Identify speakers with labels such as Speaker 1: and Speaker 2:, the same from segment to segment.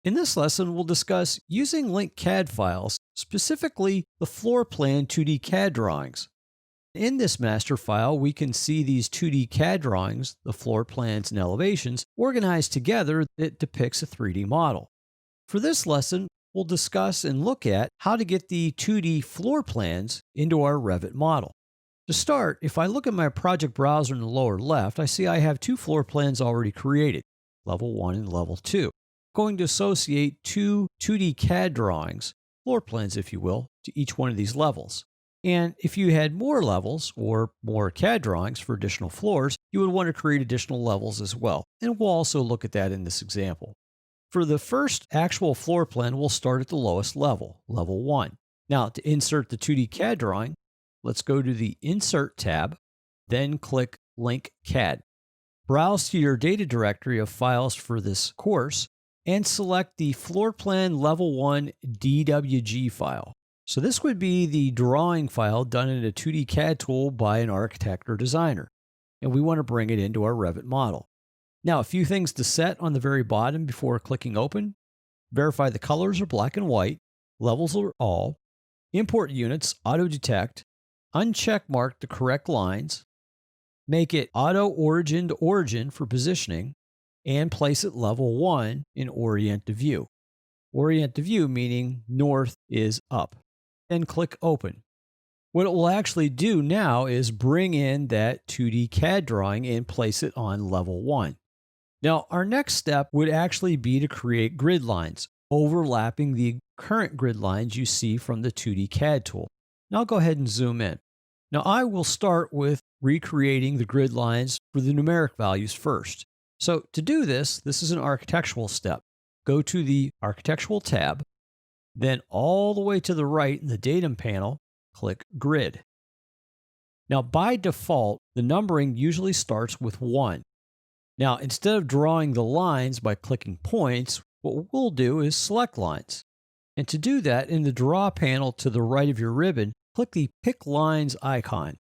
Speaker 1: In this lesson, we'll discuss using linked CAD files, specifically the floor plan 2D CAD drawings. In this master file, we can see these 2D CAD drawings, the floor plans and elevations, organized together that depicts a 3D model. For this lesson, we'll discuss and look at how to get the 2D floor plans into our Revit model. To start, if I look at my project browser in the lower left, I see I have two floor plans already created, level 1 and level 2. I'm going to associate two 2D CAD drawings, floor plans if you will, to each one of these levels. And if you had more levels or more CAD drawings for additional floors, you would want to create additional levels as well. And we'll also look at that in this example. For the first actual floor plan, we'll start at the lowest level, level 1. Now, to insert the 2D CAD drawing, let's go to the Insert tab, then click Link CAD. Browse to your data directory of files for this course and select the floor plan level 1 DWG file. So this would be the drawing file done in a 2D CAD tool by an architect or designer, and we want to bring it into our Revit model. Now, a few things to set on the very bottom before clicking open. Verify the colors are black and white, levels are all, import units, auto detect, uncheck mark the correct lines, make it auto origin to origin for positioning, and place it level 1 in orient to view. Orient to view meaning north is up. Then click open. What it will actually do now is bring in that 2D CAD drawing and place it on level 1. Now, our next step would actually be to create grid lines, overlapping the current grid lines you see from the 2D CAD tool. Now I'll go ahead and zoom in. Now I will start with recreating the grid lines for the numeric values first. So to do this, this is an architectural step. Go to the Architectural tab, then all the way to the right in the Datum panel, click Grid. Now by default, the numbering usually starts with 1. Now instead of drawing the lines by clicking points, what we'll do is select lines. And to do that, in the Draw panel to the right of your ribbon, click the Pick Lines icon.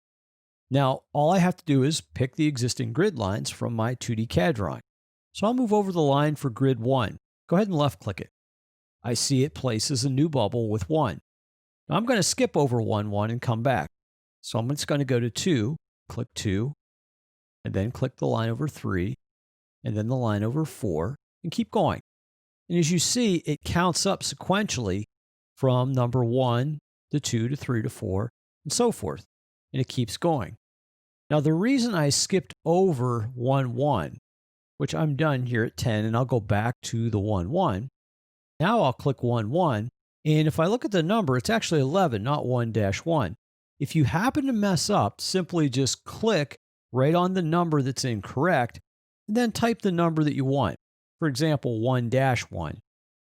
Speaker 1: Now, all I have to do is pick the existing grid lines from my 2D CAD drawing. So I'll move over the line for grid 1. Go ahead and left click it. I see it places a new bubble with 1. Now I'm going to skip over 1, 1 and come back. So I'm just going to go to 2, click 2, and then click the line over 3, and then the line over 4, and keep going. And as you see, it counts up sequentially from number 1 to 2 to 3 to 4, and so forth. And it keeps going. Now, the reason I skipped over 1, 1, which I'm done here at 10, and I'll go back to the 1, 1. Now I'll click 1, 1, and if I look at the number, it's actually 11, not 1-1. If you happen to mess up, simply just click right on the number that's incorrect, and then type the number that you want. For example, 1-1.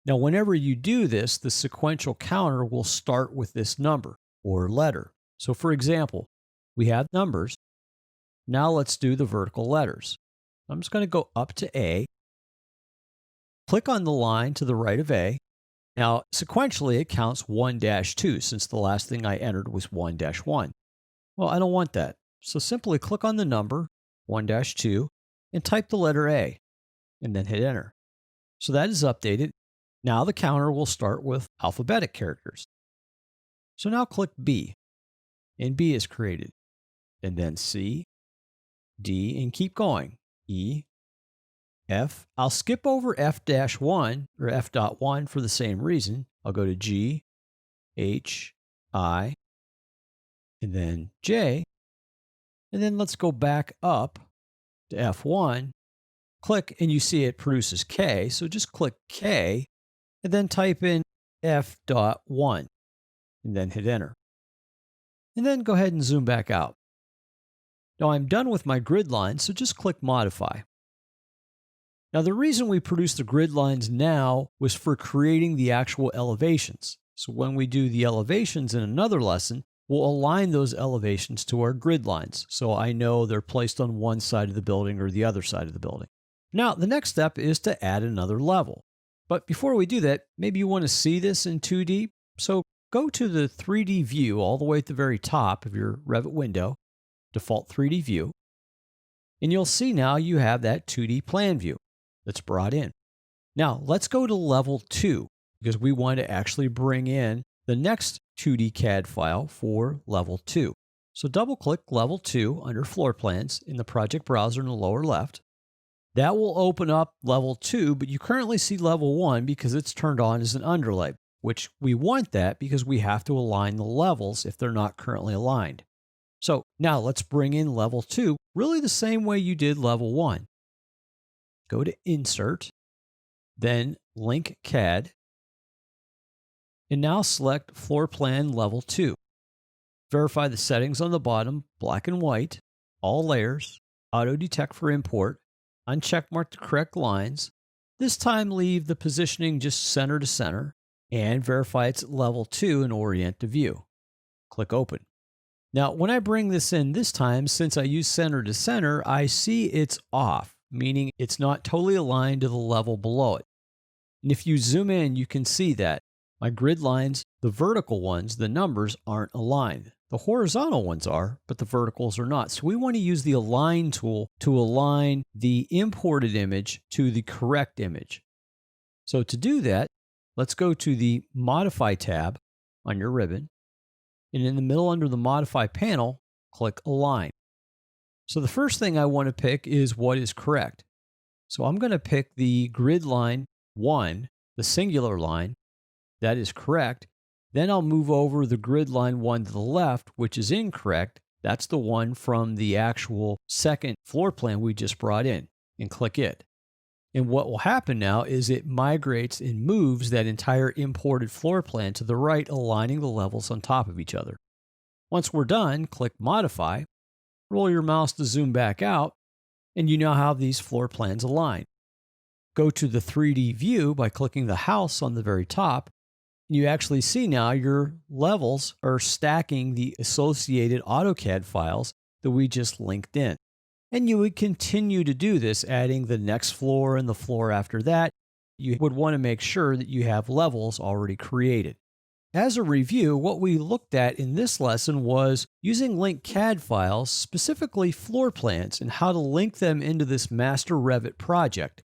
Speaker 1: Now, whenever you do this, the sequential counter will start with this number or letter. So for example, we have numbers. Now let's do the vertical letters. I'm just going to go up to A. Click on the line to the right of A. Now, sequentially, it counts 1-2 since the last thing I entered was 1-1. Well, I don't want that. So simply click on the number 1-2 and type the letter A and then hit enter. So that is updated. Now the counter will start with alphabetic characters. So now click B, and B is created. And then C, D, and keep going. E, F. I'll skip over F-1 or F.1 for the same reason. I'll go to G, H, I, and then J. And then let's go back up to F1. Click, and you see it produces K. So just click K, and then type in F.1, and then hit enter. And then go ahead and zoom back out. Now I'm done with my grid lines, so just click Modify. Now the reason we produce the grid lines now was for creating the actual elevations. So when we do the elevations in another lesson, we'll align those elevations to our grid lines, so I know they're placed on one side of the building or the other side of the building. Now the next step is to add another level. But before we do that, maybe you want to see this in 2D. So go to the 3D view all the way at the very top of your Revit window, default 3D view, and you'll see now you have that 2D plan view that's brought in. Now let's go to level 2 because we want to actually bring in the next 2D CAD file for level 2. So double click level 2 under floor plans in the project browser in the lower left. That will open up level 2, but you currently see level 1 because it's turned on as an underlay, which we want that because we have to align the levels if they're not currently aligned. So now let's bring in level 2, really the same way you did level 1. Go to Insert, then Link CAD, and now select Floor Plan Level 2. Verify the settings on the bottom, black and white, all layers, auto detect for import, uncheckmark the correct lines. This time leave the positioning just center to center, and verify it's at level 2 and orient to view. Click Open. Now, when I bring this in this time, since I use center to center, I see it's off, meaning it's not totally aligned to the level below it. And if you zoom in, you can see that my grid lines, the vertical ones, the numbers aren't aligned. The horizontal ones are, but the verticals are not. So we want to use the Align tool to align the imported image to the correct image. So to do that, let's go to the Modify tab on your ribbon. And in the middle under the Modify panel, click Align. So the first thing I want to pick is what is correct. So I'm going to pick the grid line 1, the singular line. That is correct. Then I'll move over the grid line 1 to the left, which is incorrect. That's the one from the actual second floor plan we just brought in, and click it. And what will happen now is it migrates and moves that entire imported floor plan to the right, aligning the levels on top of each other. Once we're done, click Modify, roll your mouse to zoom back out, and you now have these floor plans aligned. Go to the 3D view by clicking the house on the very top. You actually see now your levels are stacking the associated AutoCAD files that we just linked in. And you would continue to do this, adding the next floor and the floor after that. You would want to make sure that you have levels already created. As a review, what we looked at in this lesson was using linked CAD files, specifically floor plans, and how to link them into this master Revit project.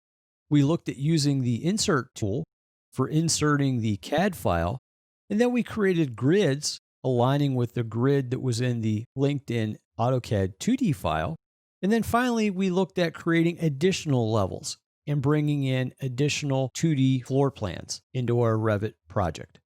Speaker 1: We looked at using the Insert tool for inserting the CAD file, and then we created grids aligning with the grid that was in the linked-in AutoCAD 2D file. And then finally, we looked at creating additional levels and bringing in additional 2D floor plans into our Revit project.